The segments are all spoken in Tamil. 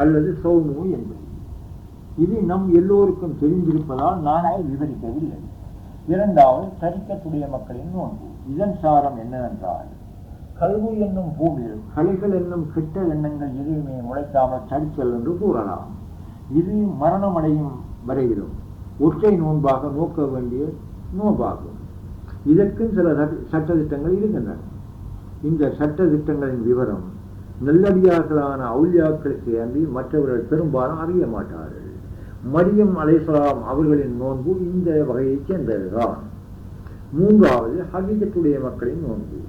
அல்லது சௌமு என்பது. இது நம் எல்லோருக்கும் தெரிந்திருப்பதால் நான் அதை விவரிக்கவில்லை. இரண்டாவது, தரிக்கத்துடைய மக்களின் நோன்பு. இதன் சாரம் என்னவென்றால், கல்வி என்னும் பூமியில் கலைகள் என்னும் கெட்ட எண்ணங்கள் எதுவுமே முளைக்காமல் தடுத்தல் என்று கூறலாம். இது மரணமடையும் வரையிலும் ஒற்றை நோன்பாக நோக்க வேண்டிய நோன்பாகும். இதற்கும் சில சட்டத்திட்டங்கள் இருக்கின்றன. இந்த சட்டத்திட்டங்களின் விவரம் நல்லடியார்களான அவுலியாக்களுக்கு அன்றி மற்றவர்கள் பெரும்பாலும் அறிய மாட்டார்கள். மரியம் அலைஹிஸ்ஸலாம் அவர்களின் நோன்பு இந்த வகையைச் சேர்ந்ததுதான். மூன்றாவது, ஹகீகத்துடைய மக்களின் நோன்பு.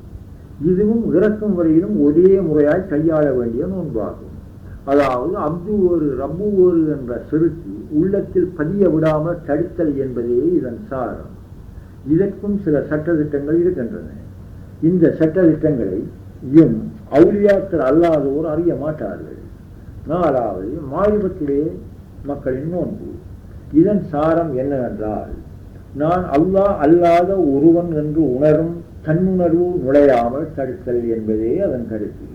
இதுவும் இறக்கும் வரையிலும் ஒரே முறையாய் கையாள வேண்டிய நோன்பாகும். அதாவது அப்து ஒரு ரப்பு ஒரு என்ற செருக்கு உள்ளத்தில் பதிய விடாமல் தடுத்தல் என்பதே இதன் சாரம். இதற்கும் சில சட்டத்திட்டங்கள் இருக்கின்றன. இந்த சட்டத்திட்டங்களையும் அவுலியாக்கள் அல்லாதோர் அறிய மாட்டார்கள். நாலாவது, மாரிபத்துடைய மக்களின் நோன்பு. இதன் சாரம் என்னவென்றால், நான் அல்லாஹ் அல்லாத ஒருவன் என்று உணரும் தன்னுணர்வு நுழையாமல் தடுத்தல் என்பதே அதன் கருத்து.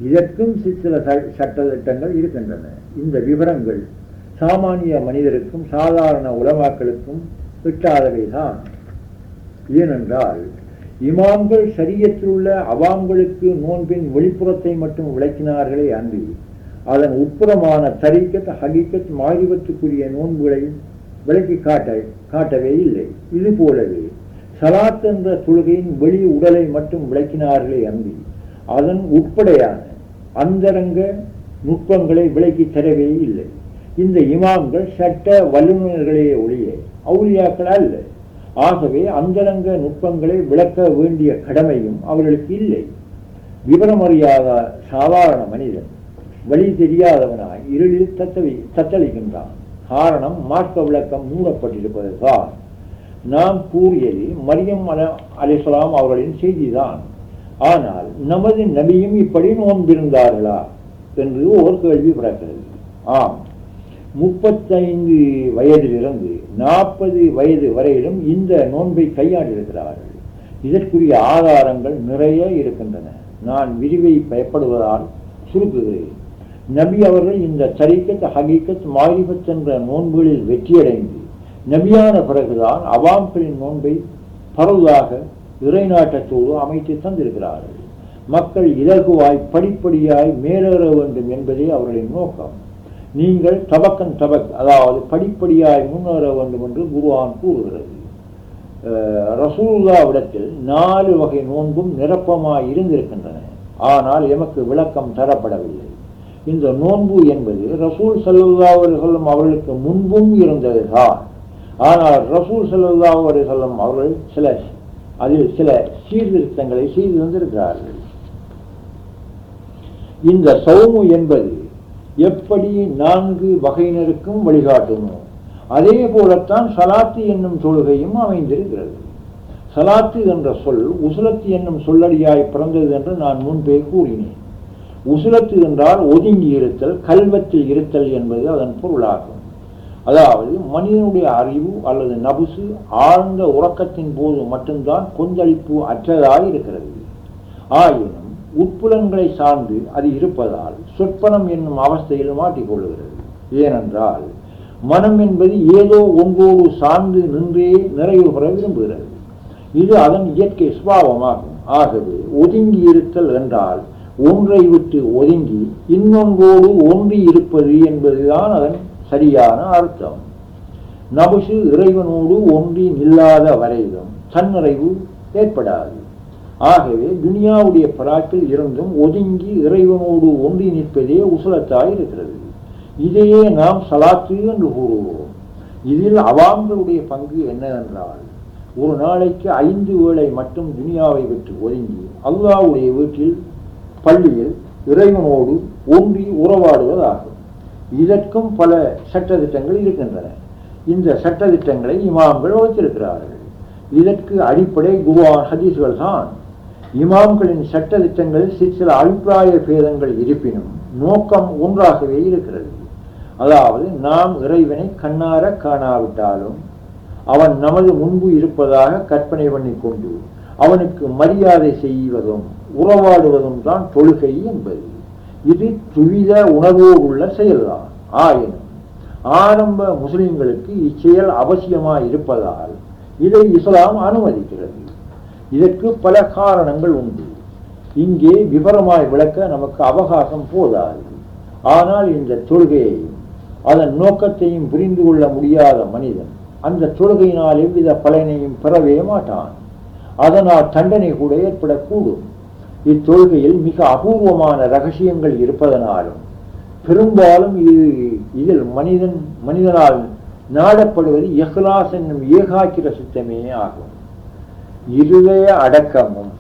இதற்கும் சில சட்டத்திட்டங்கள் இருக்கின்றன. இந்த விவரங்கள் சாமானிய மனிதருக்கும் சாதாரண உலமாக்களுக்கும் எட்டாதவைதான். ஏனென்றால் இமாம்கள் ஷரியத்தில் உள்ள அவாம்களுக்கு நோன்பின் வெளிப்புறத்தை மட்டும் விளக்கினார்களே அன்றி அதன் உட்புறமான தரீக்கத், ஹகீகத், மாரிபத்துக்குரிய நோன்புகளை விளக்கி காட்டவே இல்லை. இது போலவே சலாத் என்ற தொழுகையின் வெளி உடலை மட்டும் விளக்கினார்களே அன்றி அதன் உட்படையான அந்தரங்க நுட்பங்களை விளக்கி தரவே இல்லை. இந்த இமாம்கள் சட்ட வல்லுநர்களே ஒழிய அவுலியாக்கள் அல்ல. ஆகவே அந்தரங்க நுட்பங்களை விளக்க வேண்டிய கடமையும் அவர்களுக்கு இல்லை. விவரமறியாத சாதாரண மனிதன் வழி தெரியாதவனாய் இருளில் தத்தளிக்கின்றான். காரணம், மார்க்க விளக்கம் மூடப்பட்டிருப்பதுதான். நாம் கூறியது மரியம் அலைஹிஸ்ஸலாம் அவர்களின் செய்திதான். ஆனால் நமது நபியும் இப்படி நோன்பிருந்தார்களா என்று ஒரு கேள்வி பிறக்கிறது. ஆம், 35 வயதிலிருந்து 40 வயது வரையிலும் இந்த நோன்பை கையாண்டிருக்கிறார்கள். இதற்குரிய ஆதாரங்கள் நிறைய இருக்கின்றன. நான் விரிவை பயப்படுவதால் சுருக்குகிறேன். நபி அவர்கள் இந்த தரீக்கத், ஹகீகத், மாரிபத் என்ற நோன்புகளில் வெற்றியடைந்து நபியான பிறகுதான் அவாம்களின் நோன்பை பரவலாக இறைநாட்டத்தோடு அமைத்து தந்திருக்கிறார்கள். மக்கள் இலகுவாய் படிப்படியாய் மேலேற வேண்டும் என்பதே அவர்களின் நோக்கம். நீங்கள் தபக்கன் தபக், அதாவது படிப்படியாய் முன்னேற வேண்டும் என்று குர்ஆன் கூறுகிறது. ரசூலுல்லாஹ்விடத்தில் 4 வகை நோன்பும் நிரப்பமாய் இருந்திருக்கின்றன. ஆனால் எமக்கு விளக்கம் தரப்படவில்லை. இந்த நோன்பு என்பது ரசூல் ஸல்லல்லாஹு அலைஹி வஸல்லம் அவர்களுக்கு முன்பும் இருந்ததுதான். ஆனால் ரசூல் ஸல்லல்லாஹு அலைஹி வஸல்லம் அவர்கள் அதில் சில சீர்திருத்தங்களை செய்து வந்திருக்கிறார்கள். இந்த சௌமு என்பது எப்படி 4 வகையினருக்கும் வழிகாட்டுமோ அதே போலத்தான் சலாத்து என்னும் தொழுகையும் அமைந்திருக்கிறது. சலாத்து என்ற சொல் உசுலத்து என்னும் சொல்லடியாய் பிறந்தது என்று நான் முன்பே கூறினேன். உசுலத்து என்றால் ஒதுங்கி இருத்தல், கல்வத்தில் இருத்தல் என்பது அதன் பொருளாகும். அதாவது மனிதனுடைய அறிவு அல்லது நபுசு ஆழ்ந்த உறக்கத்தின் போது மட்டும்தான் கொந்தளிப்பு அற்றதாய் இருக்கிறது. ஆயினும் உட்புலன்களை சார்ந்து அது இருப்பதால் சொற்பனம் என்னும் அவஸ்தையில் மாட்டிக்கொள்ளுகிறது. ஏனென்றால் மனம் என்பது ஏதோ ஒன்றோடு சார்ந்து நின்றே நிறைவு பெற விரும்புகிறது. இது அதன் இயற்கை சுபாவமாகும். ஆகவே ஒதுங்கி இருத்தல் என்றால் ஒன்றை விட்டு ஒதுங்கி இன்னொன்றோடு ஒன்றி இருப்பது என்பதுதான் அதன் சரியான அர்த்தம். நபுசு இறைவனோடு ஒன்றி நில்லாத வரையிலும் தன்னிறைவு ஏற்படாது. ஆகவே துனியாவுடைய பராக்கில் இருந்தும் ஒதுங்கி இறைவனோடு ஒன்றி நிற்பதே உசுலத்தாய் இருக்கிறது. இதையே நாம் சலாத்து என்று கூறுவோம். இதில் அவாம்களுடைய பங்கு என்னவென்றால், ஒரு நாளைக்கு 5 வேளை மட்டும் துனியாவை விட்டு ஒதுங்கி அல்லாஹ்வுடைய வீட்டில் பள்ளியில் இறைவனோடு ஒன்றி உறவாடுவதாகும். இதற்கும் பல சட்டத்திட்டங்கள் இருக்கின்றன. இந்த சட்டத்திட்டங்களை இமாம்கள் வகுத்திருக்கிறார்கள். இதற்கு அடிப்படை குர்ஆன் ஹதீஸ்கள் தான். இமாம்களின் சட்டத்திட்டங்களில் சில அபிப்பிராய பேதங்கள் இருப்பினும் நோக்கம் ஒன்றாகவே இருக்கிறது. அதாவது நாம் இறைவனை கண்ணார காணாவிட்டாலும் அவன் நமது முன்பு இருப்பதாக கற்பனை பண்ணி கொண்டு அவனுக்கு மரியாதை செய்வதும் உறவாடுவதும் தான் தொழுகை என்பது. இது துரித உணர்வோடு உள்ள செயல்தான். ஆயினும் ஆரம்ப முஸ்லிம்களுக்கு இச்செயல் அவசியமாய் இருப்பதால் இதை இஸ்லாம் அனுமதிக்கிறது. இதற்கு பல காரணங்கள் உண்டு. இங்கே விவரமாய் விளக்க நமக்கு அவகாசம் போதாது. ஆனால் இந்த தொழுகையையும் அதன் நோக்கத்தையும் புரிந்து கொள்ள முடியாத மனிதன் அந்த தொழுகையினால் எவ்வித பலனையும் பெறவே மாட்டான். அதனால் தண்டனை கூட ஏற்படக்கூடும். இத்தொழுகையில் மிக அபூர்வமான ரகசியங்கள் இருப்பதனாலும் பெரும்பாலும் இதில் மனிதனால் நாடப்படுவது இஹ்லாஸ் என்னும் ஏகாக்கிர சித்தமே ஆகும். இருதய அடக்கமும்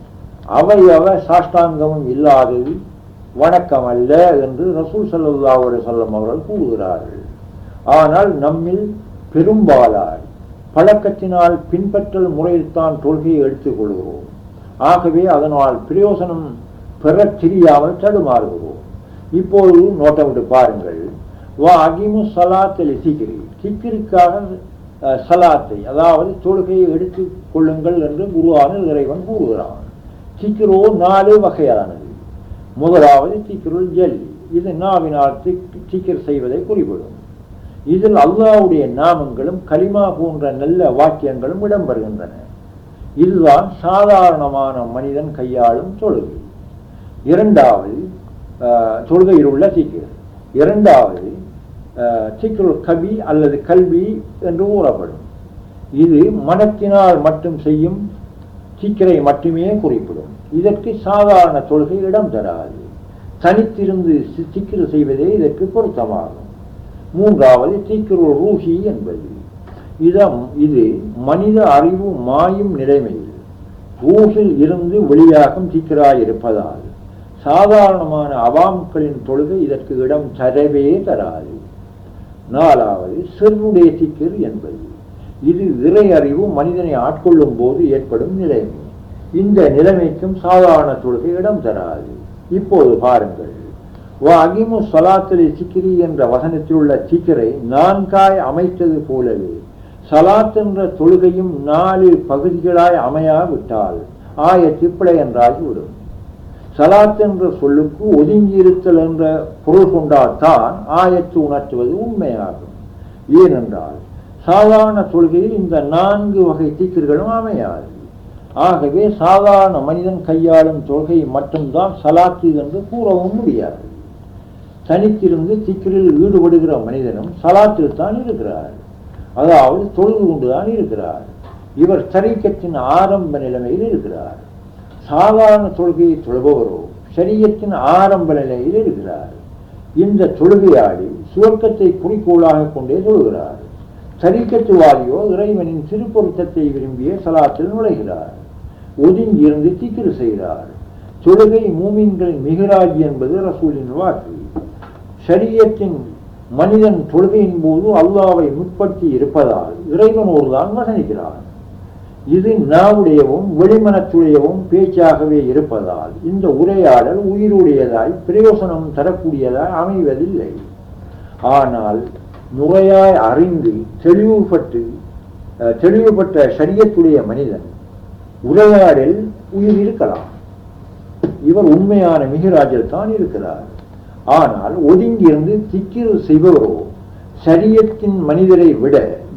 அவயவ சாஷ்டாங்கமும் இல்லாதது வணக்கம் அல்ல என்று ரசூல் ஸல்லல்லாஹு அலைஹி வஸல்லம் அவர்கள் கூறுகிறார்கள். ஆனால் நம்மில் பெரும்பாலாய் பழக்கத்தினால் பின்பற்றல் முறையில்தான் தொழுகையை எடுத்துக் கொள்கிறோம். ஆகவே அதனால் பிரயோசனம் பெற தெரியாமல் தடுமாறுகிறோம். இப்போது நோட்டமிட்டு பாருங்கள். வா அகிமு சலாத்தலி சிக்கிரி, சிக்கிற்காக சலாத்தை அதாவது தொழுகையை எடுத்துக் கொள்ளுங்கள் என்று குர்ஆனில் இறைவன் கூறுகிறான். சிக்கிரோ 4 வகையானது. முதலாவது சிக்கிருல் ஜல்லி, இது நாவினால் சிக்கிர் செய்வதை குறிப்பிடும். இதில் அல்லாஹ்வுடைய நாமங்களும் கலிமா போன்ற நல்ல வாக்கியங்களும் இடம்பெறுகின்றன. இதுதான் சாதாரணமான மனிதன் கையாளும் தொழுகை. இரண்டாவது தொழுகையில் உள்ள சிக்கிர். இரண்டாவது சிக்கிருல் கபி அல்லது கல்வி என்று கூறப்படும். இது மனத்தினால் மட்டும் செய்யும் சிக்கிரை மட்டுமே குறிப்பிடும். இதற்கு சாதாரண தொழுகை இடம் தராது. தனித்திருந்து சிக்கிர் செய்வதே இதற்கு பொருத்தமாகும். மூன்றாவது சிக்கிருல் ரூஹி என்பது இது மனித அறிவு மாயும் நிலைமையில் ரூஹில் இருந்து வெளியாகும் சிக்கிராயிருப்பதால் சாதாரணமான அவாம்களின் தொழுகை இதற்கு இடம் தரவே தராது. நாலாவது சிறுடைய சிக்கிர் என்பது இது இறை அறிவு மனிதனை ஆட்கொள்ளும் போது ஏற்படும் நிலைமை. இந்த நிலைமைக்கும் சாதாரண தொழுகை இடம் தராது. இப்போது பாருங்கள். வா அகிமு சலாத்தலி சிக்கிரி என்ற வசனத்தில் உள்ள சிக்கிரை 4 அமைத்தது போலவே சலாத் என்ற தொழுகையும் 4 பகுதிகளாய் அமையாவிட்டால் ஆயத்து பிழை என்றாகிவிடும். சலாத் என்ற சொல்லுக்கு ஒதுங்கியிருத்தல் என்ற பொருள் கொண்டால்தான் ஆயத்து உணர்த்துவது உண்மையாகும். ஏனென்றால் சாதாரண தொழுகையில் இந்த 4 வகை சிக்கிர்களும் அமையாது. ஆகவே சாதாரண மனிதன் கையாளும் தொழுகை மட்டும்தான் சலாத்து என்று கூறவும் முடியாது. தனித்திருந்து சிக்கிரில் ஈடுபடுகிற மனிதனும் சலாத்தில் தான் இருக்கிறார், அதாவது தொழுது கொண்டுதான் இருக்கிறார். இவர் தரீக்கத்தின் ஆரம்ப நிலைமையில் இருக்கிறார். சாதாரண தொழுகையை தொழுபவரோ ஷரியத்தின் ஆரம்ப நிலையில் இருக்கிறார். இந்த தொழுகையாடி சுவர்க்கத்தை குறிக்கோளாக கொண்டே தொழுகிறார். தரீக்கத்துவாதியோ இறைவனின் திருப்பொருத்தத்தை விரும்பிய சலாத்தில் நுழைகிறார். ஒதுங்கி இருந்து சிக்கிர் செய்கிறார். தொழுகை மூமின்களின் மிகராஜ் என்பது ரசூலின் வாக்கு. ஷரியத்தின் மனிதன் தொழுகையின் போது அல்லாஹ்வை முற்படுத்தி இருப்பதால் இறைவனோடு தான் வசனிக்கிறான். இது நாவுடையவும் வெளிமனத்துடையவும் பேச்சாகவே இருப்பதால் இந்த உரையாடல் உயிருடையதாய் பிரயோசனம் தரக்கூடியதாய் அமைவதில்லை. ஆனால் முறையாய் அறிந்து தெளிவுபட்ட ஷரியத்துடைய மனிதன் உரையாடல் உயிர் இருக்கலாம். இவர் உண்மையான மிகராஜில் தான் இருக்கிறார். ஆனால் ஒதுங்கியிருந்து சிக்கிர் செய்பவரோ ஷரியத்தின் மனிதரை விட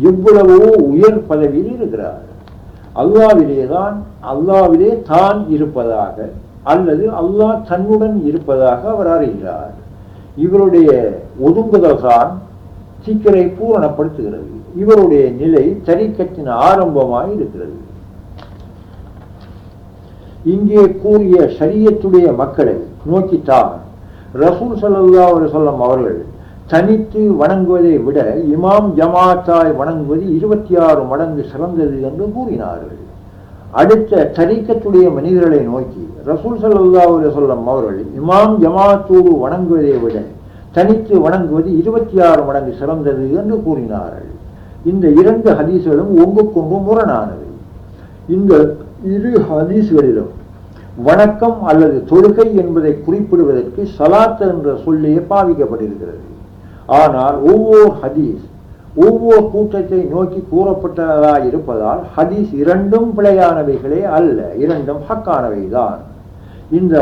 எவ்வளவோ உயர் பதவியில் இருக்கிறார். அல்லாவிலே தான் இருப்பதாக அல்லது அல்லாஹ் தன்னுடன் இருப்பதாக அவர் அறிகிறார். இவருடைய ஒதுங்குதல் தான் சிக்கரை பூரணப்படுத்துகிறது. இவருடைய நிலை தரீக்கத்தின் ஆரம்பமாய் இருக்கிறது. இங்கே கூறிய ஷரியத்துடைய மக்களை நோக்கித்தான் ரசூல் ஸல்லல்லாஹு அலைஹி வஸல்லம் அவர்கள் தனித்து வணங்குவதை விட இமாம் ஜமாத்தாய் வணங்குவது 26 மடங்கு சிறந்தது என்று கூறினார்கள். அடுத்த தரீக்கத்துடைய மனிதர்களை நோக்கி ரசூல் ஸல்லல்லாஹு அலைஹி வஸல்லம் அவர்கள் இமாம் ஜமாத்தோடு வணங்குவதை விட தனித்து வணங்குவது 26 மடங்கு சிறந்தது என்று கூறினார்கள். இந்த 2 ஹதீஸ்களும் ஒன்றுக்கொன்று முரணானவை. இந்த 2 ஹதீஸ்களிலும் வணக்கம் அல்லது தொழுகை என்பதை குறிப்பிடுவதற்கு சலாத் என்ற சொல்லே பாவிக்கப்பட்டிருக்கிறது. ஆனால் ஒவ்வொரு ஹதீஸ் ஒவ்வொரு கூட்டத்தை நோக்கி கூறப்பட்டதாக இருப்பதால் ஹதீஸ் 2ம் பிழையானவைகளே அல்ல, 2ம் ஹக்கானவை தான். இந்த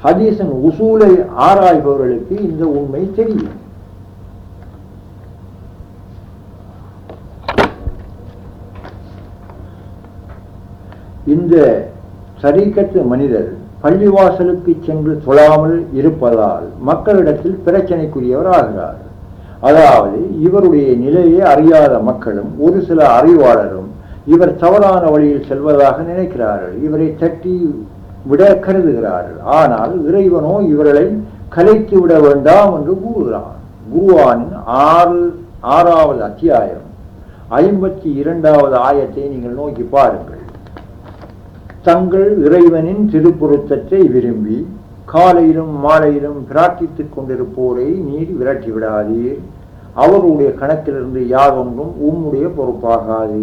ஹதீஸின் உசூலை ஆராய்பவர்களுக்கு இந்த உண்மை தெரியும். இந்த தரீகத்து மனிதர் பள்ளிவாசலுக்கு சென்று தொழாமல் இருப்பதால் மக்களிடத்தில் பிரச்சனைக்குரியவர் ஆகிறார். அதாவது இவருடைய நிலையை அறியாத மக்களும் ஒரு சில அறிவாளரும் இவர் தவறான வழியில் செல்வதாக நினைக்கிறார்கள். இவரை தட்டி விட கருதுகிறார்கள். ஆனால் இறைவனோ இவர்களை கலைத்து விட வேண்டாம் என்று கூறுகிறான். குர்ஆனின் 6வது அத்தியாயம் 52வது ஆயத்தை நீங்கள் நோக்கி பாருங்கள். தங்கள் இறைவனின் திருப்பொருத்தத்தை விரும்பி காலையிலும் மாலையிலும் பிரார்த்தித்துக் கொண்டிருப்போரை நீர் விரட்டி விடாதீர். அவருடைய கணக்கிலிருந்து யாதொன்றும் உம்முடைய பொறுப்பாகாது.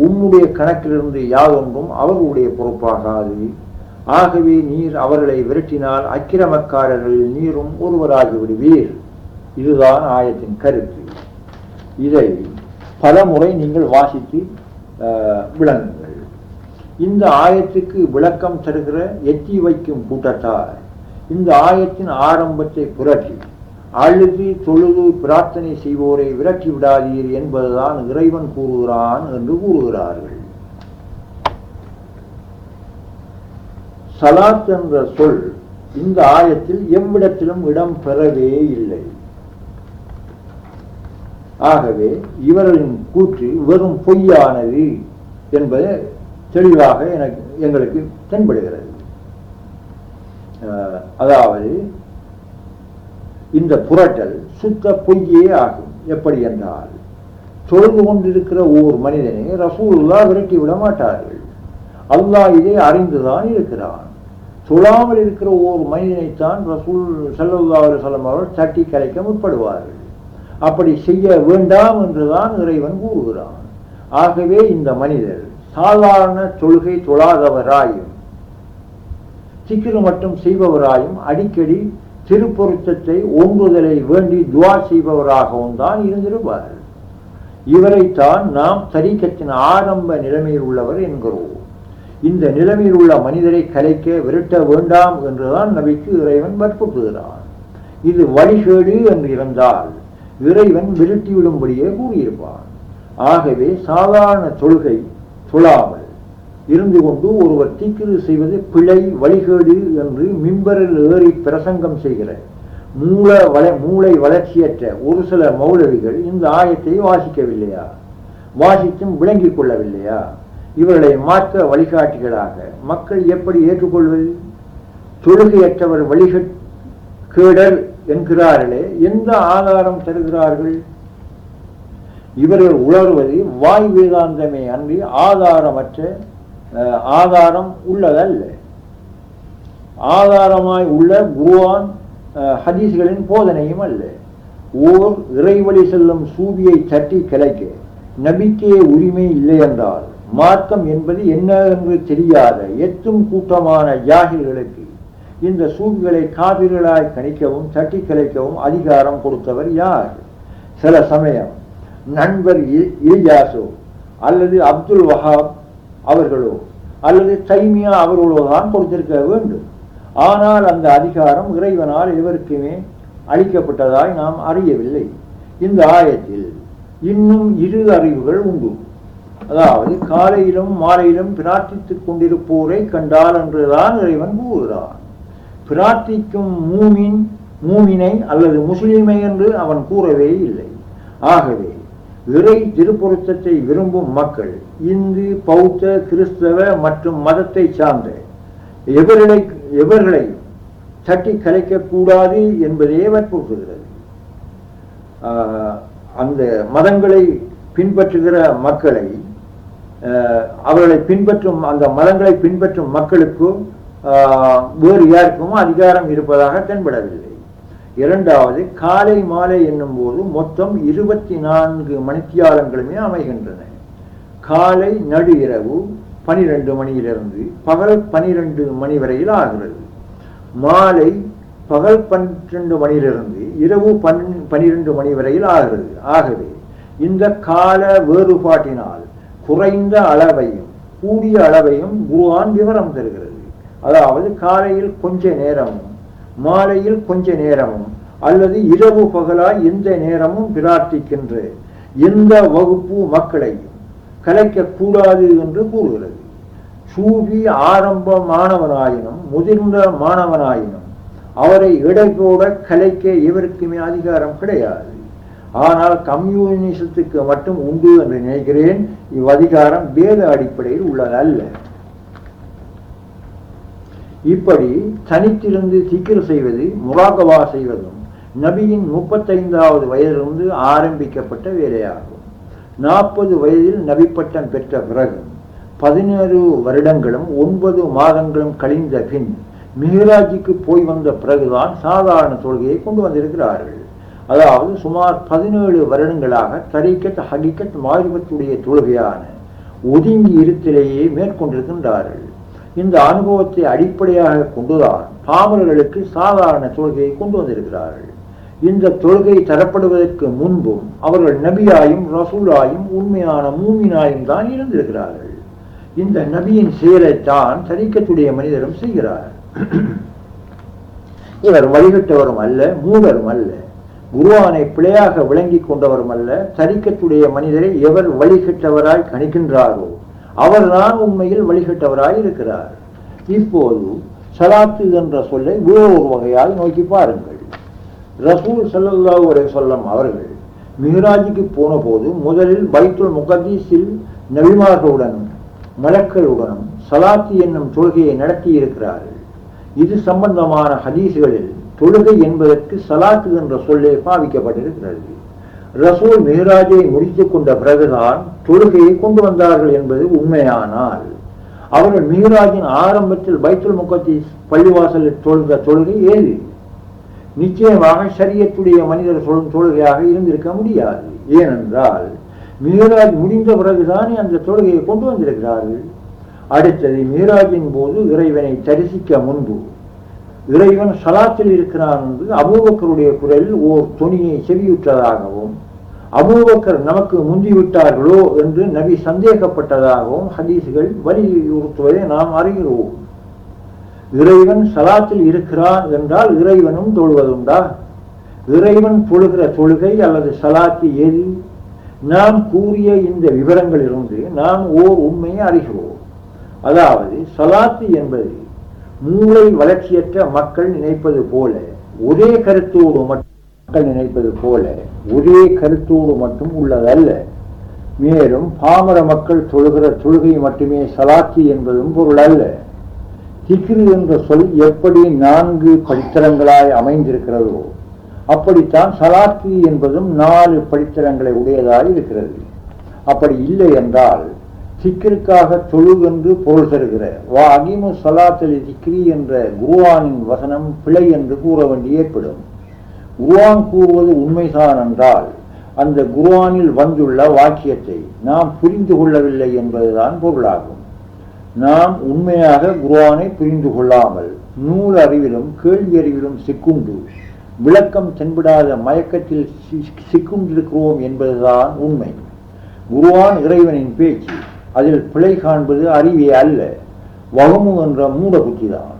உம்முடைய கணக்கிலிருந்து யாதொன்றும் அவர்களுடைய பொறுப்பாகாது. ஆகவே நீர் அவர்களை விரட்டினால் அக்கிரமக்காரர்களில் நீரும் ஒருவராகி விடுவீர். இதுதான் ஆயத்தின் கருத்து. இதை பல முறை நீங்கள் வாசித்து விளங்குங்கள். இந்த ஆயத்துக்கு விளக்கம் தருகிற எத்தி வைக்கும் கூட்டத்தார் இந்த ஆயத்தின் ஆரம்பத்தை புரட்டி அழுது தொழுது பிரார்த்தனை செய்வோரை விரட்டி விடாதீர் என்பதுதான் இறைவன் கூறுகிறான் என்று கூறுகிறார்கள். சலாத் என்ற சொல் இந்த ஆயத்தில் எவ்விடத்திலும் இடம் பெறவே இல்லை. ஆகவே இவர்களின் கூற்று வெறும் பொய்யானது என்பது தெளிவாக எங்களுக்கு தென்படுகிறது. அதாவது இந்த புரட்டல் சுத்த பொய்யே ஆகும். எப்படி என்றால், தொழுது கொண்டிருக்கிற ஓர் மனிதனை ரசூலுல்லாஹ் விரட்டி விட மாட்டார்கள். அல்லாஹ் இதை அறிந்துதான் இருக்கிறான். தொழாமல் இருக்கிற ஓர் மனிதனைத்தான் ரசூல் ஸல்லல்லாஹு அலைஹி வஸல்லம் அவர்கள் தட்டி கலைக்க முற்படுவார்கள். அப்படி செய்ய வேண்டாம் என்றுதான் இறைவன் கூறுகிறான். ஆகவே இந்த மனிதர் சாதாரண தொழுகை தொழாதவராயும் சிக்கிரு மட்டும் செய்பவராயும் அடிக்கடி திருப்பொருத்தத்தை ஓங்குதலை வேண்டி துவா செய்பவராகவும் தான் இருந்திருப்பார். இவரைத்தான் நாம் தரீகத்தின் ஆரம்ப நிலைமையில் உள்ளவர் என்கிறோம். இந்த நிலைமையில் உள்ள மனிதரை கலைக்க விரட்ட வேண்டாம் என்றுதான் நபிக்கு இறைவன் வற்புறுத்துகிறான். இது வழிகேடு என்று இருந்தால் இறைவன் விரட்டிவிடும்படியே கூறியிருப்பான். ஆகவே சாதாரண தொழுகை தொழாமல் இருந்து கொண்டு ஒருவர் தீக்கிரு செய்வது பிழை, வழிகேடு என்று மிம்பரில் ஏறி பிரசங்கம் செய்கிற மூளை வளர்ச்சியற்ற ஒரு சில மௌலவிகள் இந்த ஆயத்தை வாசிக்கவில்லையா? வாசித்தும் விளங்கிக் கொள்ளவில்லையா? இவர்களை மாற்ற வழிகாட்டிகளாக மக்கள் எப்படி ஏற்றுக்கொள்வது? தொழுகையற்றவர் வழிகேடர் என்கிறார்களே, எந்த ஆதாரம் தருகிறார்கள்? இவர்கள் உணர்வது வாய் வேதாந்தமே அன்றி ஆதாரம் உள்ளதல்ல. ஆதாரமாய் உள்ள குர்ஆன் ஹதீஸ்களின் போதனையும் அல்ல. ஓர் இறைவழி செல்லும் சூபியை தட்டி கலைக்க நபிக்கே உரிமை இல்லை என்றால் மார்க்கம் என்பது என்ன என்று தெரியாத எத்தும் கூட்டமான ஜாகில்களுக்கு இந்த சூபிகளை காபிர்களாய் கணிக்கவும் தட்டி கலைக்கவும் அதிகாரம் கொடுத்தவர் யார்? சில சமயம் நண்பர் இலியாசோ அல்லது அப்துல் வஹாப் அவர்களோ அல்லது தைமியா அவர்களோ தான் கொடுத்திருக்க வேண்டும். ஆனால் அந்த அதிகாரம் இறைவனால் எவருக்குமே அளிக்கப்பட்டதாய் நாம் அறியவில்லை. இந்த ஆயத்தில் இன்னும் இரு அறிவுகள் உண்டு. அதாவது காலையிலும் மாலையிலும் பிரார்த்தித்துக் கொண்டிருப்போரை கண்டால் என்றுதான் இறைவன் கூறுகிறான். பிரார்த்திக்கும் மூமினை அல்லது முஸ்லிமை என்று அவன் கூறவே இல்லை. ஆகவே இறை திருப்பொருத்தத்தை விரும்பும் மக்கள் இந்து, பௌத்த, கிறிஸ்தவ மற்றும் மதத்தை சார்ந்த எவர்களையும் தட்டி கலைக்கக்கூடாது என்பதே வற்புறுத்துகிறது. அந்த மதங்களை பின்பற்றுகிற மக்களை அவர்களை பின்பற்றும் அந்த மதங்களை பின்பற்றும் மக்களுக்கு வேறு யாருக்கும் அதிகாரம் இருப்பதாக தென்படவில்லை. இரண்டாவது, காலை மாலை என்னும் போது மொத்தம் 24 மணித்தியாலங்களுமே அமைகின்றன. காலை நடு இரவு 12 மணியிலிருந்து பகல் 12 மணி வரையில் ஆகிறது. மாலை பகல் 12 மணியிலிருந்து இரவு 12 மணி வரையில் ஆகிறது. ஆகவே இந்த கால வேறுபாட்டினால் குறைந்த அளவையும் கூடிய அளவையும் குர்ஆன் விவரம் தருகிறது. அதாவது காலையில் கொஞ்ச நேரமும் மாலையில் கொஞ்ச நேரமும் அல்லது இரவு பகலாய் எந்த நேரமும் பிரார்த்திக்கின்ற எந்த வகுப்பு மக்களையும் கலைக்கக்கூடாது என்று கூறுகிறது. சூஃபி ஆரம்ப மாணவனாயினும் முதிர்ந்த மாணவனாயினும் அவரை இடைபோட கலைக்க எவருக்குமே அதிகாரம் கிடையாது. ஆனால் கம்யூனிசத்துக்கு மட்டும் உண்டு என்று நினைக்கிறேன். இவ்வதிகாரம் வேத அடிப்படையில் உள்ளதல்ல. இப்படி தனித்திருந்து திக்ர் செய்வது, முராகவா செய்வதும் நபியின் 35வது வயதிலிருந்து ஆரம்பிக்கப்பட்ட வேலையாகும். 40 வயதில் நபி பட்டம் பெற்ற பிறகு 17 வருடங்களும் 9 மாதங்களும் கழிந்த பின் மிஹ்ராஜுக்கு போய் வந்த பிறகுதான் சாதாரண தொழுகையை கொண்டு வந்திருக்கிறார்கள். அதாவது சுமார் 17 வருடங்களாக தரீக்கத் ஹகீகத் மாரிபத்துடைய தொழுகையான ஒதுங்கி இருத்திலேயே மேற்கொண்டிருக்கின்றார்கள். இந்த அனுபவத்தை அடிப்படையாக கொண்டுதான் பாமரர்களுக்கு சாதாரண தொழுகையை கொண்டு வந்திருக்கிறார்கள். இந்த தொழுகை தரப்படுவதற்கு முன்பும் அவர்கள் நபியாயும் ரசூலாயும் உண்மையான மூமினாயும் தான் இருந்திருக்கிறார்கள். இந்த நபியின் செயலைத்தான் தரீக்கத்துடைய மனிதரும் செய்கிறார். இவர் வழிகட்டவரும் அல்ல, மூடரும் அல்ல, குர்ஆனை பிழையாக விளங்கி கொண்டவரும் அல்ல. தரீக்கத்துடைய மனிதரை எவர் வழிகட்டவராய் கணிக்கின்றாரோ அவர்தான் உண்மையில் வழிகட்டவராய் இருக்கிறார். இப்போது ஸலாத்து என்ற சொல்லை வேறொரு வகையால் நோக்கி பாருங்கள். ரசூல் ஸல்லல்லாஹு அலைஹி வஸல்லம் அவர்கள் மிஹ்ராஜுக்கு போன போது முதலில் பைத்துல் முகத்தீஸில் நபிமார்களுடனும் மலக்களுடனும் ஸலாத்து என்னும் தொழுகையை நடத்தி இருக்கிறார்கள். இது சம்பந்தமான ஹதீஸ்களில் தொழுகை என்பதற்கு ஸலாத்து என்ற சொல்லே பாவிக்கப்பட்டிருக்கிறது. ரசூல் மிஹ்ராஜை முடித்துக் கொண்ட பிறகுதான் தொழுகையை கொண்டு வந்தார்கள் என்பது உண்மையானால் அவர்கள் மிஹ்ராஜின் ஆரம்பத்தில் பைத்துல் முகத்தீஸ் பள்ளிவாசலில் தொழுத தொழுகை ஏது? நிச்சயமாக ஷரியத்துடைய மனிதர் சொல்லும் தொழுகையாக இருந்திருக்க முடியாது. ஏனென்றால் மிஹ்ராஜ் முடிந்த பிறகுதானே அந்த தொழுகையை கொண்டு வந்திருக்கிறார்கள். அடுத்தது மிஹ்ராஜின் போது இறைவனை தரிசிக்க முன்பு இறைவன் ஸலாத்தில் இருக்கிறான் என்று அபூபக்கருடைய குரலில் ஓர் தொனியை செவியுற்றதாகவும் அபூபக்கர் நமக்கு முந்திவிட்டார்களோ என்று நபி சந்தேகப்பட்டதாகவும் ஹதீஸ்கள் வலியுறுத்துவதை நாம் அறிகிறோம். இறைவன் ஸலாத்தில் இருக்கிறான் என்றால் இறைவனும் தொழுவதுண்டா? இறைவன் தொழுகிற தொழுகை அல்லது ஸலாத்து எது? நாம் கூறிய இந்த விவரங்களிலிருந்து நாம் ஓர் உண்மையை அறிகிறோம். அதாவது ஸலாத்து என்பது மூளை வளர்ச்சியற்ற மக்கள் நினைப்பது போல ஒரே கருத்தோடு மக்கள் நினைப்பது போல ஒரே கருத்தோடு மட்டும் உள்ளதல்ல. மேலும் பாமர மக்கள் தொழுகிற தொழுகை மட்டுமே ஸலாத்து என்பதும் பொருள் அல்ல. திக்ரு என்ற சொல் எப்படி 4 படித்தரங்களாய் அமைந்திருக்கிறதோ அப்படித்தான் ஸலாத்து என்பதும் 4 படித்தரங்களை உடையதாய் இருக்கிறது. அப்படி இல்லை என்றால் திக்ருக்காக தொழு என்று பொருள் தருகிற வா அகீமு ஸலாத்தலி திக்ரி என்ற குர்ஆனின் வசனம் பிழை என்று கூற வேண்டி ஏற்படும். குர்ஆன் கூறுவது உண்மைதான் என்றால் அந்த குர்ஆனில் வந்துள்ள வாக்கியத்தை நாம் புரிந்து கொள்ளவில்லை என்பதுதான் பொருளாகும். நாம் உண்மையாக குர்ஆனை புரிந்து கொள்ளாமல் நூல் அறிவிலும் கேள்வி அறிவிலும் சிக்குண்டு விளக்கம் தென்படாத மயக்கத்தில் சிக்குண்டிருக்கிறோம் என்பதுதான் உண்மை. குர்ஆன் இறைவனின் பேச்சு, அதில் பிழை காண்பது அறிவே அல்ல, வகமு என்ற மூட புத்திதான்.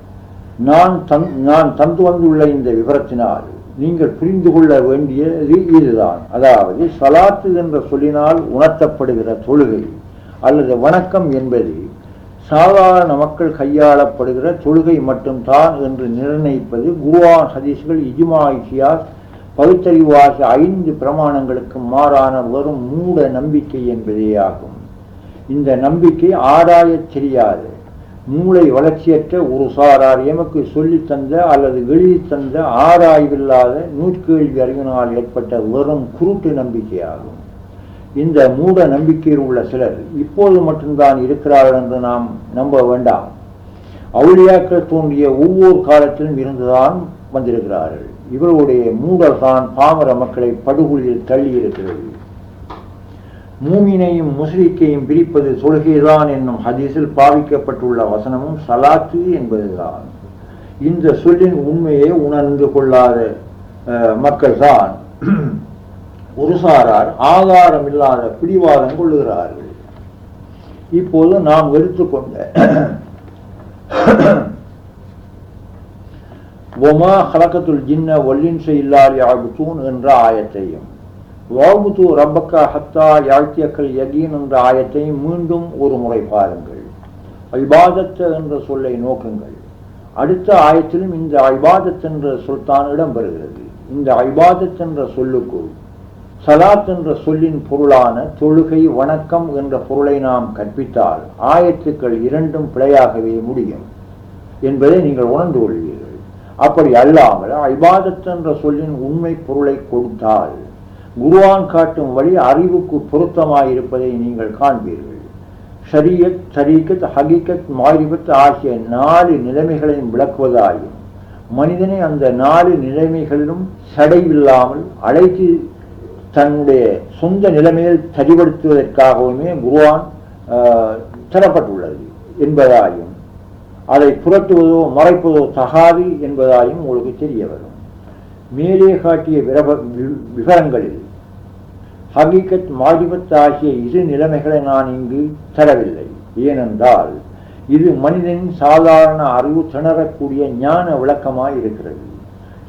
நான் தந்து வந்துள்ள இந்த விவரத்தினால் நீங்கள் புரிந்து கொள்ள வேண்டியது இதுதான். அதாவது ஸலாத்து என்ற சொல்லினால் உணர்த்தப்படுகிற தொழுகை அல்லது வணக்கம் என்பது சாதாரண மக்கள் கையாளப்படுகிற தொழுகை மட்டும்தான் என்று நிர்ணயிப்பது குர்ஆன் ஹதீஸ்கள் இஜ்மா கியாஸ் பகுத்தறிவாகிய 5 பிரமாணங்களுக்கு மாறான வெறும் மூட நம்பிக்கை என்பதே ஆகும். இந்த நம்பிக்கை ஆராயத் தெரியாத மூளை வளர்ச்சியற்ற ஒரு சாரார் எமக்கு சொல்லித் தந்த அல்லது எழுதி தந்த ஆராய்வில்லாத நூற்கேள்வி அறிவினால் ஏற்பட்ட வெறும் குருட்டு நம்பிக்கையாகும். இந்த மூட நம்பிக்கையில் உள்ள சிலர் இப்போது மட்டும்தான் இருக்கிறார்கள் என்று நாம் நம்ப வேண்டாம். அவுலியாக்கள் தோன்றிய ஒவ்வொரு காலத்திலும் இருந்துதான் வந்திருக்கிறார்கள். இவருடைய மூடல் தான் பாமர மக்களை படுகொலியில் தள்ளி இருக்கிறது. மூமினையும் முஸ்லிக்கையும் பிரிப்பது தொழுகைதான் என்னும் ஹதீஸில் பாவிக்கப்பட்டுள்ள வசனமும் ஸலாத்து என்பதுதான். இந்த சொல்லின் உண்மையை உணர்ந்து கொள்ளாத மக்கள் தான் ஒரு சாரார் ஆதாரம் இல்லாத பிடிவாதம் கொள்ளுகிறார்கள். இப்போது நாம் எடுத்துக்கொண்ட ஒமா ஹலகத்துல் ஜின்ன வல்லின்ஸ இல்லா லியஅபுதூன் என்ற ஆயத்தையும் வஅபுது ரப்பக ஹத்தா யஅத்தியக்கல் யகீன் என்ற ஆயத்தையும் மீண்டும் ஒரு முறை பாருங்கள். இபாதத் என்ற சொல்லை நோக்குங்கள். அடுத்த ஆயத்திலும் இந்த இபாதத் என்ற சொல் தான் இடம்பெறுகிறது. இந்த இபாதத் என்ற சொல்லுக்குள் சலாத் என்ற சொல்லின் பொருளான தொழுகை வணக்கம் என்ற பொருளை நாம் கற்பித்தால் ஆயத்துக்கள் இரண்டும் பிழையாகவே முடியும் என்பதை நீங்கள் உணர்ந்து கொள்வீர்கள். அப்படி அல்லாமல் இபாதத் என்ற சொல்லின் உண்மை பொருளை கொடுத்தால் குர்ஆன் காட்டும் வழி அறிவுக்கு பொருத்தமாயிருப்பதை நீங்கள் காண்பீர்கள். ஷரியத், தரீகத், ஹகீகத், மாரிபத் ஆகிய 4 நிலைமைகளையும் விளக்குவதாயும் மனிதனை அந்த 4 நிலைமைகளிலும் சடைவில்லாமல் அழைத்து தன்னுடைய சொந்த நிலைமையில் சரிபடுத்துவதற்காகவுமே குர்ஆன் தரப்பட்டுள்ளது என்பதாயும் அதை புரட்டுவதோ மறைப்பதோ தகாது என்பதாயும் உங்களுக்கு தெரிய வரும். மேலே காட்டிய விவரங்களில் ஹகீகத், மாரிபத் ஆகிய 2 நிலைமைகளை நான் இங்கு தரவில்லை. ஏனென்றால் இது மனிதனின் சாதாரண அறிவு திணறக்கூடிய ஞான விளக்கமாய் இருக்கிறது.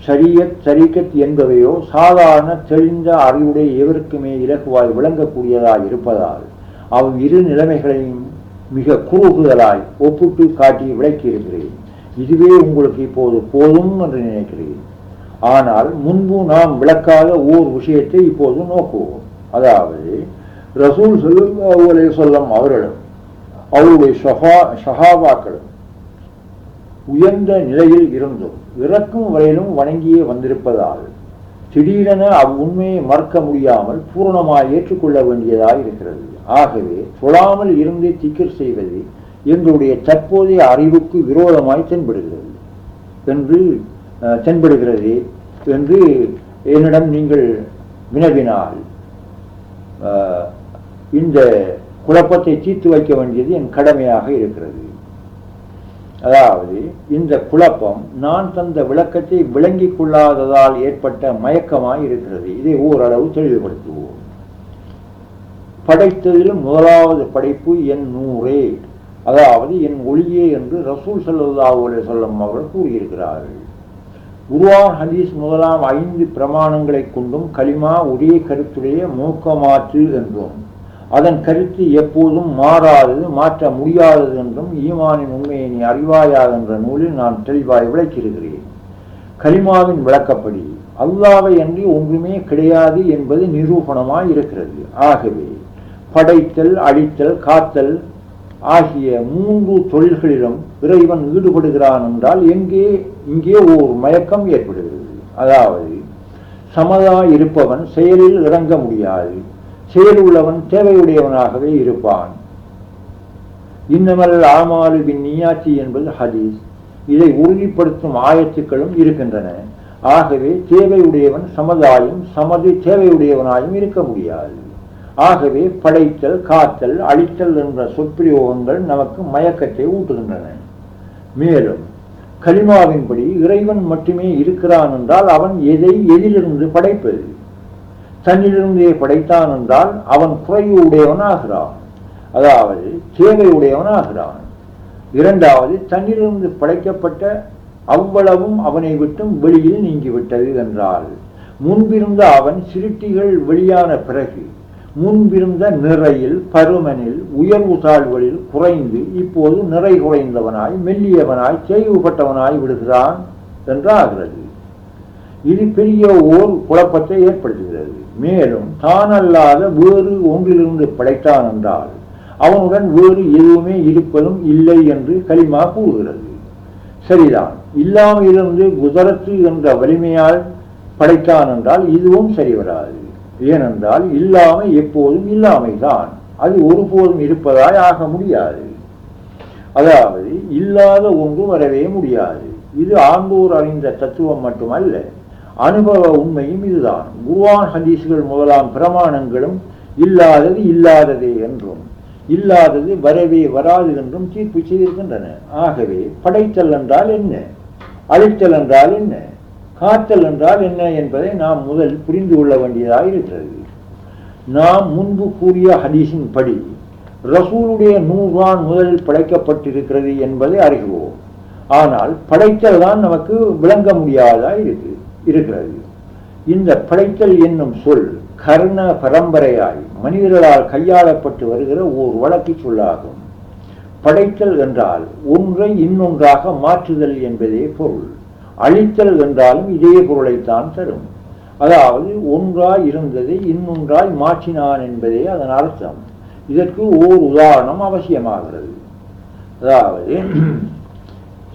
ஷரியத், தரீகத் என்பவையோ சாதாரண தெளிந்த அறிவுடைய எவருக்குமே இலகுவாய் விளங்கக்கூடியதாய் இருப்பதால் அவ் 2 நிலைமைகளையும் மிக குறுகுதலாய் ஒப்பிட்டு காட்டி விளக்கியிருக்கிறேன். இதுவே உங்களுக்கு இப்போது போதும் என்று நினைக்கிறேன். ஆனால் முன்பு நாம் விளக்காத ஓர் விஷயத்தை இப்போது நோக்குவோம். அதாவது ரசூல் ஸல்லல்லாஹு அலைஹி வஸல்லம் அவர்களும் அவருடைய ஸஹாபாக்களும் உயர்ந்த நிலையில் இருந்தும் இறக்கும் வரையிலும் வணங்கியே வந்திருப்பதால் திடீரென அவ்வுண்மையை மறக்க முடியாமல் பூரணமாய் ஏற்றுக்கொள்ள வேண்டியதாய் இருக்கிறது. ஆகவே தொழாமல் இருந்து திக்ர் செய்வது எங்களுடைய தற்போதைய அறிவுக்கு விரோதமாய் தென்படுகிறது என்று என்னிடம் நீங்கள் வினவினால் இந்த குழப்பத்தை தீர்த்து வைக்க வேண்டியது என் கடமையாக இருக்கிறது. அதாவது இந்த குழப்பம் நான் தந்த விளக்கத்தை விளங்கிக் கொள்ளாததால் ஏற்பட்ட மயக்கமாய் இருக்கிறது. இதை ஓரளவு தெளிவுபடுத்துவோம். படைத்ததிலும் முதலாவது படைப்பு என் நூரே, அதாவது என் ஒளியே என்று ரசூல் ஸல்லல்லாஹு அலைஹி வஸல்லம் அவர்கள் கூறியிருக்கிறார்கள். குர்ஆன், ஹதீஸ் முதலாம் 5 பிரமாணங்களை கொண்டும் கலிமா ஒரே கருத்துடைய மூக்கமாற்று என்றும் அதன் கருத்து எப்போதும் மாறாதது, மாற்ற முடியாதது என்றும் ஈமானின் உண்மையை நீ அறிவாயாக என்ற நூலில் நான் தெளிவாய் விளக்கியிருக்கிறேன். கலிமாவின் விளக்கப்படி அல்லாஹ்வை அன்றி ஒன்றுமே கிடையாது என்பது நிரூபணமாய் இருக்கிறது. ஆகவே படைத்தல், அழித்தல், காத்தல் ஆகிய 3 தொழில்களிலும் இறைவன் ஈடுபடுகிறான் என்றால் இங்கே ஓர் மயக்கம் ஏற்படுகிறது. அதாவது சமதாய் இருப்பவன் செயலில் இறங்க முடியாது, செயல் உள்ளவன் தேவையுடையவனாகவே இருப்பான். இன்னமல் ஆமாலு பின் நியாத்தி என்பது ஹதீஸ். இதை உறுதிப்படுத்தும் ஆயத்துக்களும் இருக்கின்றன. ஆகவே தேவையுடையவன் சமதாயும் சமது தேவையுடையவனாயும் இருக்க முடியாது. ஆகவே படைத்தல், காத்தல், அழித்தல் என்ற சொற்பிரயோகங்கள் நமக்கு மயக்கத்தை ஊட்டுகின்றன. மேலும் கலிமாவின்படி இறைவன் மட்டுமே இருக்கிறான் என்றால் அவன் எதிலிருந்து படைப்பது? தன்னிலிருந்தே படைத்தான் என்றால் அவன் குறைவுடையவனாகிறான், அதாவது தேவையுடையவனாகிறான். இரண்டாவது, தன்னிலிருந்து படைக்கப்பட்ட அவ்வளவும் அவனை விட்டும் வெளியில் நீங்கிவிட்டது என்றால் முன்பிருந்த அவன் சிருட்டிகள் வெளியான பிறகு முன்பிருந்த நிறையில், பருமனில், உயர்வு தாழ்வுகளில் குறைந்து இப்போது நிறை குறைந்தவனாய், மெல்லியவனாய், தேய்வுபட்டவனாய் விடுகிறான் என்றாகிறது. இது பெரிய ஓர் குழப்பத்தை ஏற்படுத்துகிறது. மேலும் தானல்லாத வேறு ஒன்றிலிருந்து படைத்தான் என்றால் அவனுடன் வேறு எதுவுமே இருப்பதும் இல்லை என்று கலிமா கூறுகிறது. சரிதான். இல்லாமையிலிருந்து குதரத்து என்ற வலிமையால் படைத்தான் என்றால் இதுவும் சரி வராது. ஏனென்றால் இல்லாமை எப்போதும் இல்லாமைதான், அது ஒருபோதும் இருப்பதாய் ஆக முடியாது. அதாவது இல்லாத ஒன்று வரவே முடியாது. இது ஆண்டோர் அறிந்த தத்துவம் மட்டுமல்ல, அனுபவ உண்மையும் இதுதான். குர்ஆன், ஹதீஸ்கள் முதலாம் பிரமாணங்களும் இல்லாதது இல்லாததே என்றும் இல்லாதது வரவே வராது என்றும் தீர்ப்பு செய்திருக்கின்றன. ஆகவே படைத்தல் என்றால் என்ன, அழித்தல் என்றால் என்ன, காத்தல் என்றால் என்ன என்பதை நாம் முதல் புரிந்து கொள்ள வேண்டியதாக இருக்கிறது. நாம் முன்பு கூறிய ஹதீஸின் படி ரசூலுடைய நூறான் முதலில் படைக்கப்பட்டிருக்கிறது என்பதை அறிகிறோம். ஆனால் படைத்தல் தான் நமக்கு விளங்க முடியாததா இருக்கிறது. இந்த படைத்தல் என்னும் சொல் கர்ண பரம்பரையாய் மனிதர்களால் கையாளப்பட்டு வருகிற ஓர் வழக்கு சொல்லாகும். படைத்தல் என்றால் ஒன்றை இன்னொன்றாக மாற்றுதல் என்பதே பொருள். அழித்தல் என்றாலும் இதே பொருளைத்தான் தரும். அதாவது ஒன்றாய் இருந்ததை இன்னொன்றாய் மாற்றினான் என்பதே அதன் அர்த்தம். இதற்கு ஓர் உதாரணம் அவசியமாகிறது. அதாவது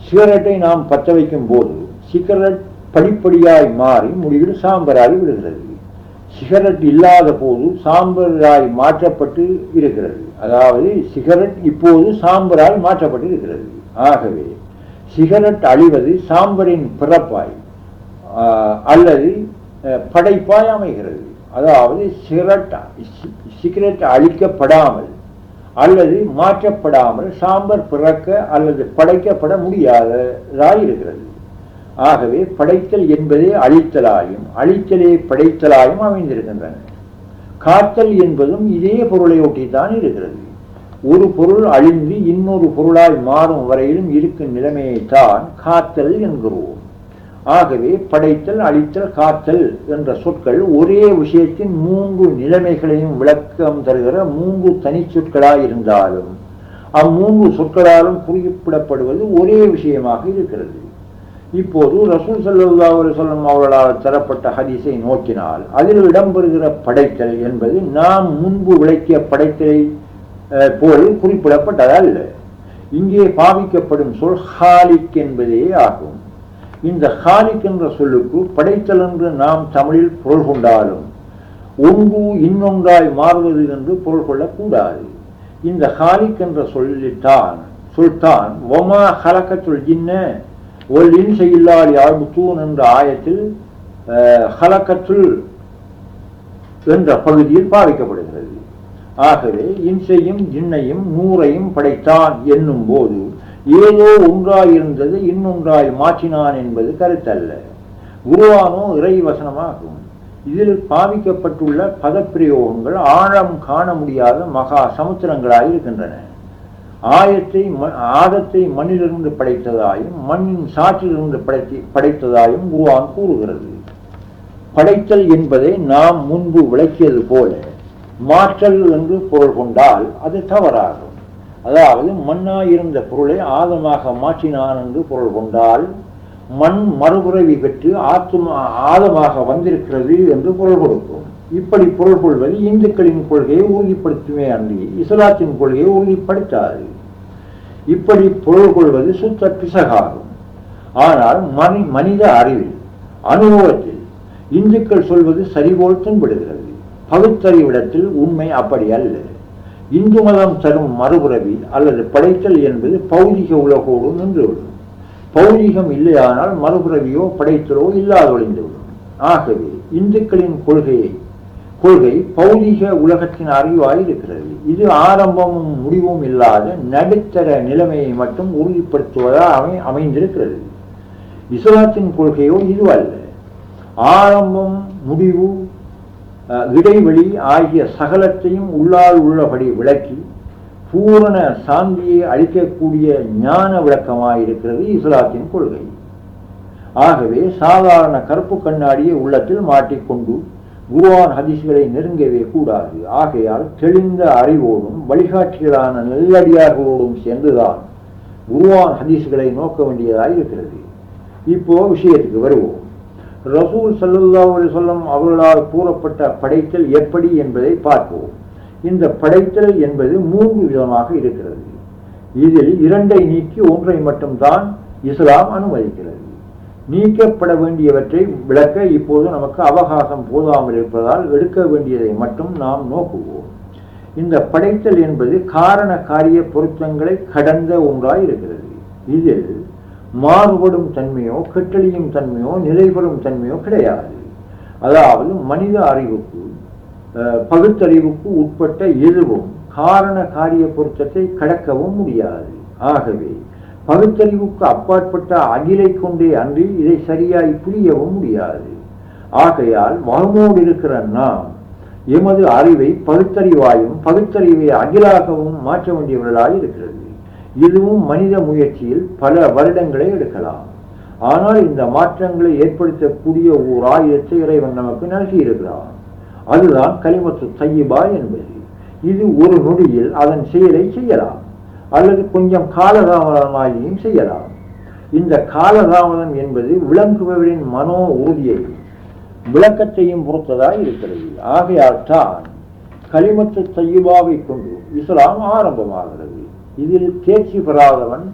சிகரெட்டை நாம் பற்ற வைக்கும் போது சிகரெட் படிப்படியாய் மாறி முடிவில் சாம்பராகி விடுகிறது. சிகரெட் இல்லாத போது சாம்பராய் மாற்றப்பட்டு இருக்கிறது. அதாவது சிகரெட் இப்போது சாம்பரால் மாற்றப்பட்டு இருக்கிறது. ஆகவே சிகரெட் அழிவது சாம்பரின் பிறப்பாய் அல்லது படைப்பாய் அமைகிறது. அதாவது சிகரெட் அழிக்கப்படாமல் அல்லது மாற்றப்படாமல் சாம்பர் பிறக்க அல்லது படைக்கப்பட முடியாததாய் இருக்கிறது. ஆகவே படைத்தல் என்பதே அழித்தலாயும் அழித்தலே படைத்தலாயும் அமைந்திருக்கின்றன. காத்தல் என்பதும் இதே பொருளை ஒட்டித்தான் இருக்கிறது. ஒரு பொருள் அழிந்து இன்னொரு பொருளாய் மாறும் வரையிலும் இருக்கும் நிலைமையைத்தான் காத்தல் என்கிறோம். ஆகவே படைத்தல், அழித்தல், காத்தல் என்ற சொற்கள் ஒரே விஷயத்தின் மூன்று நிலைமைகளையும் விளக்கம் தருகிற மூன்று தனி சொற்களாய் இருந்தாலும் அம்மூன்று சொற்களாலும் குறிப்பிடப்படுவது ஒரே விஷயமாக இருக்கிறது. இப்போது ரசூல் ஸல்லல்லாஹு அலைஹி வஸல்லம் அவர்களால் தரப்பட்ட ஹதீஸை நோக்கினால் அதில் இடம்பெறுகிற படைத்தல் என்பது நாம் முன்பு விளக்கிய படைத்தலை போல் குறிப்பிடப்பட்டதல்ல. இங்கே பாவிக்கப்படும் சொல் ஹாலிக் என்பதே ஆகும். இந்த ஹாலிக் என்ற சொல்லுக்கு படைத்தல் என்று நாம் தமிழில் பொருள் கொண்டாலும் ஒன்று இன்னொன்றாய் மாறுவது என்று பொருள் கொள்ளக்கூடாது. இந்த ஹாலிக் என்ற சொல்தான் வமா ஹலக்கத்துல் ஜின்ன ஒல் இன்ஸ இல்லா லியஅ்புதூன் என்ற ஆயத்தில் ஹலக்கத்துல் என்ற பகுதியில் பாவிக்கப்படுகிறது. ஆகவே இன்சையும் ஜின்னையும் நூறையும் படைத்தான் என்னும் போது ஏதோ ஒன்றாயிருந்தது இன்னொன்றாய் மாற்றினான் என்பது கருத்தல்ல. குர்ஆனோ இறை வசனமாகும். இதில் பாவிக்கப்பட்டுள்ள பதப்பிரயோகங்கள் ஆழம் காண முடியாத மகா சமுத்திரங்களாய் இருக்கின்றன. ஆதத்தை மண்ணிலிருந்து படைத்ததாயும் மண்ணின் சாற்றிலிருந்து படைத்ததாயும் குர்ஆன் கூறுகிறது. படைத்தல் என்பதை நாம் முன்பு விளக்கியது போல மாற்றல் என்று பொருள் கொண்டால் அது தவறாகும். அதாவது மண்ணாயிருந்த பொருளை ஆதமாக மாற்றினான் என்று பொருள் கொண்டால் மண் மறுபிறவி பெற்று ஆதமாக வந்திருக்கிறது என்று பொருள் கொடுக்கும். இப்படி பொருள் கொள்வது இந்துக்களின் கொள்கையை உறுதிப்படுத்துமே அன்றி இஸ்லாத்தின் கொள்கையை உறுதிப்படுத்தாது. இப்படி பொருள் கொள்வது சுத்த பிசகாகும். ஆனால் மனித அறிவில் அனுபவத்தில் இந்துக்கள் சொல்வது சரிபோல் தென்படுகிறது. பகுத்தறிவிடத்தில் உண்மை அப்படி அல்ல. இந்து மதம் தரும் மறுபிறவி அல்லது படைத்தல் என்பது பௌதிக உலகோடு நின்றுவிடும். பௌதிகம் இல்லையானால் மறுபிறவியோ படைத்தலோ இல்லாதொழிந்துவிடும். ஆகவே இந்துக்களின் கொள்கை பௌதிக உலகத்தின் அறிவாய் இருக்கிறது. இது ஆரம்பமும் முடிவும் இல்லாத நடுத்தர நிலைமையை மட்டும் உறுதிப்படுத்துவதாக அமைந்திருக்கிறது. இஸ்லாத்தின் கொள்கையோ இது அல்ல. ஆரம்பம், முடிவு, இடைவெளி ஆகிய சகலத்தையும் உள்ளால் உள்ளபடி விளக்கி பூரண சாந்தியை அளிக்கக்கூடிய ஞான விளக்கமாயிருக்கிறது இஸ்லாத்தின் கொள்கை. ஆகவே சாதாரண கருப்பு கண்ணாடியை உள்ளத்தில் மாட்டிக்கொண்டு குர்ஆன் ஹதீஸ்களை நெருங்கவே கூடாது. ஆகையால் தெளிந்த அறிவோடும் வழிகாட்டிகளான நல்லடியார்களோடும் சேர்ந்துதான் குர்ஆன் ஹதீஸ்களை நோக்க வேண்டியதாக இருக்கிறது. இப்போ விஷயத்துக்கு வருவோம். ரசூல் ஸல்லல்லாஹு அலைஹி வஸல்லம் அவர்களால் கூறப்பட்ட படைத்தல் எப்படி என்பதை பார்ப்போம். இந்த படைத்தல் என்பது மூன்று விதமாக இருக்கிறது. இதில் இரண்டை நீக்கி ஒன்றை மட்டும்தான் இஸ்லாம் அனுமதிக்கிறது. நீக்கப்பட வேண்டியவற்றை விளக்க இப்போது நமக்கு அவகாசம் போதாமல் இருப்பதால் எடுக்க வேண்டியதை மட்டும் நாம் நோக்குவோம். இந்த படைத்தல் என்பது காரண காரிய பொருத்தங்களை கடந்த ஒன்றாய் இருக்கிறது. இதில் மாறுபடும் தன்மையோ கெட்டழியும் தன்மையோ நிலைபெறும் தன்மையோ கிடையாது. அதாவது மனித அறிவுக்கு பகுத்தறிவுக்கு உட்பட்ட எதுவும் காரண காரிய பொருத்தத்தை கடக்கவும் முடியாது. ஆகவே பகுத்தறிவுக்கு அப்பாற்பட்ட அகிலை கொண்டே அன்றி இதை சரியாய் புரியவும் முடியாது. ஆகையால் வகமோடு இருக்கிற நாம் எமது அறிவை பகுத்தறிவாயும் பகுத்தறிவை அகிலாகவும் மாற்ற வேண்டியவர்களாய் இருக்கிறது. இதுவும் மனித முயற்சியில் பல வருடங்களை எடுக்கலாம். ஆனால் இந்த மாற்றங்களை ஏற்படுத்தக்கூடிய ஓர் ஆயுதத்தை இறைவன் நமக்கு நல்கியிருக்கிறான். அதுதான் கலிமத்து தய்யிபா என்பது. இது ஒரு நொடியில் அதன் செயலை செய்யலாம், அல்லது கொஞ்சம் காலதாமதமாகியும் செய்யலாம். இந்த காலதாமதம் என்பது விளங்குபவரின் மனோ உறுதியை விளக்கத்தையும் பொறுத்ததாய் இருக்கிறது. ஆகையால் தான் கலிமத்து தய்யிபாவை கொண்டு இஸ்லாம் ஆரம்பமாகிறது. இதில் தேர்ச்சி பெறாதவன்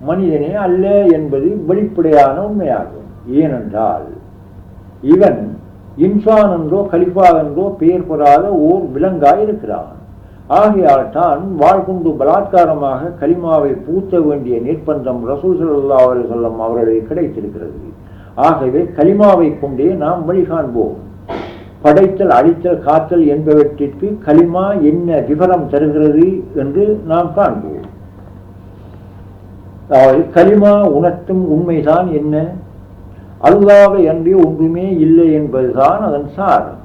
மனிதனே அல்ல என்பது வெளிப்படையான உண்மையாகும். ஏனென்றால் இவன் இன்சான் என்றோ கலிஃபா என்றோ பெயர் பெறாத ஓர் விலங்காய் இருக்கிறான். ஆகையால் தான் வாழ்கொண்டு பலாத்காரமாக கலிமாவை பூத்த வேண்டிய நிர்பந்தம் ரசூல் ஸல்லல்லாஹு அலைஹி வஸல்லம் அவர்களுக்கு கிடைத்திருக்கிறது. ஆகவே கலிமாவை கொண்டே நாம் வழிகாண்போம். படைத்தல், அழித்தல், காத்தல் என்பவற்றிற்கு கலிமா என்ன விவரம் தருகிறது என்று நாம் காண்போம். அதாவது கலிமா உணர்த்தும் உண்மைதான் என்ன? அல்லாஹ்வை அன்றி ஒன்றுமே இல்லை என்பதுதான் அதன் சாரம்.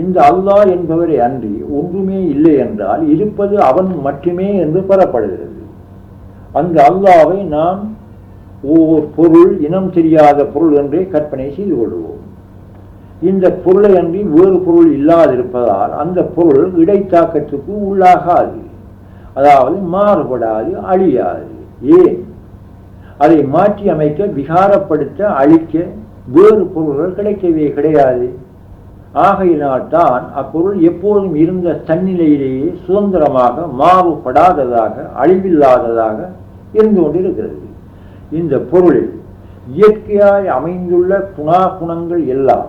இந்த அல்லாஹ் என்பவரை அன்றி ஒன்றுமே இல்லை என்றால் இருப்பது அவன் மட்டுமே என்று பெறப்படுகிறது. அந்த அல்லாஹ்வை நாம் ஒவ்வொரு பொருள், இனம் தெரியாத பொருள் என்றே கற்பனை செய்து கொள்வோம். இந்த பொருளை அன்றி வேறு பொருள் இல்லாதிருப்பதால் அந்த பொருள் இடைத்தாக்கத்துக்கு உள்ளாகாது, அதாவது மாறுபடாது, அழியாது. ஏன்? அதை மாற்றி அமைக்க, விகாரப்படுத்த, அழிக்க வேறு பொருள்கள் கிடைக்கவே கிடையாது. ஆகையினால் தான் அப்பொருள் எப்போதும் இருந்த தன்னிலையிலேயே சுதந்திரமாக மாறுபடாததாக, அழிவில்லாததாக இருந்து கொண்டிருக்கிறது. இந்த பொருளில் இயற்கையாய் அமைந்துள்ள குணாகுணங்கள் எல்லாம்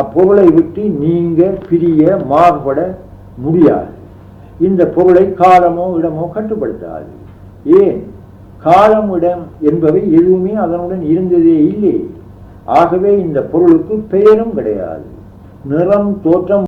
அப்பொருளை விட்டு நீங்க, பிரிய, மாறுபட முடியாது. இந்த பொருளை காலமோ இடமோ கட்டுப்படுத்தாது. ஏன்? காலம், இடம் என்பவை எதுவுமே அதனுடன் இருந்ததே இல்லை. ஆகவே இந்த பொருளுக்கு பெயரும் கிடையாது. நிறம், தோற்றம்